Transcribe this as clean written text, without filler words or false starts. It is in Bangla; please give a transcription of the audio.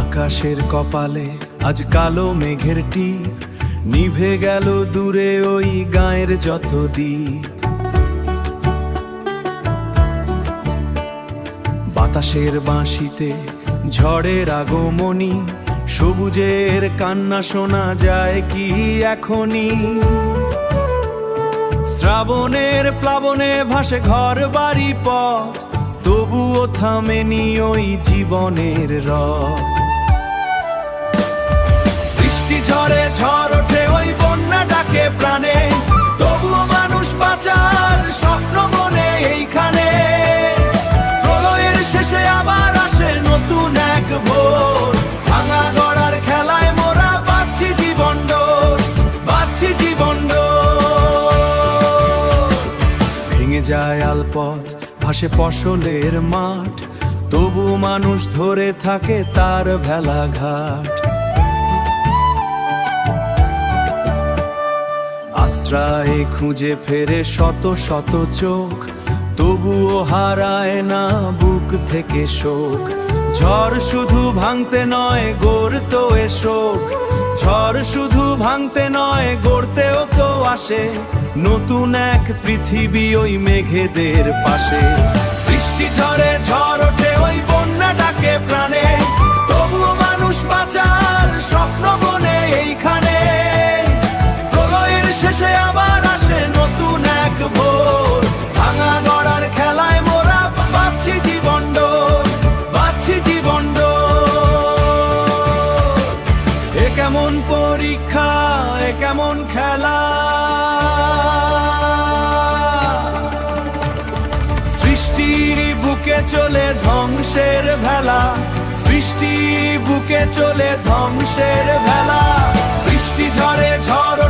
আকাশের কপালে আজ কালো মেঘের টিপ, নিভে গেল দূরে ওই গায়ের যত দ্বীপ। বাতাসের বাঁশিতে ঝড়ের আগমনী, সবুজের কান্না শোনা যায় কি এখনই। শ্রাবণের প্লাবনে ভাসে ঘর বাড়ি পথ, তবুও থামেনি ওই জীবনের রথ। বৃষ্টি ঝড়ে ঝড় ওঠে, ওই বন্যা ডাকে প্রাণে, তবুও মানুষ বাঁচার স্বপ্ন মনে এইখানে। প্রলয়ের শেষে আবার আসে নতুন এক ভোর, ভাঙা গড়ার খেলায় মোরা বাঁধছি জীবন ডোর, বাঁধছি জীবন ডোর। ভেঙে যায় আলপথ, ভাসে ফসলের মাঠ, তবু মানুষ ধরে থাকে তার ভেলা ঘাট। আশ্রয়ে খুঁজে ফেরে শত শত চোখ, তবুও হারায় না বুক থেকে শোক। ঝড় শুধু ভাঙতে নয় গড়তো এ শোক, ঝড় শুধু ভাঙতে নয় গড়তেও তো আসে নতুন এক পৃথিবী ওই মেঘেদের পাশে। বৃষ্টি ঝড়ে ঝড় ওঠে, ওই বন্যা ডাকে প্রাণে, তবুও মানুষ বাঁচার স্বপ্ন বনে এইখানে। প্রলয়ের শেষে আবার আসে নতুন এক ভোর, ভাঙা গড়ার খেলায় মোরা বাঁধছি জীবন ডোর, বাঁধছি জীবন ডোর। এ কেমন পরীক্ষা, এ কেমন খেলা, সৃষ্টির বুকে চলে ধ্বংসের ভেলা, সৃষ্টির বুকে চলে ধ্বংসের ভেলা। বৃষ্টি ঝড়ে ঝড়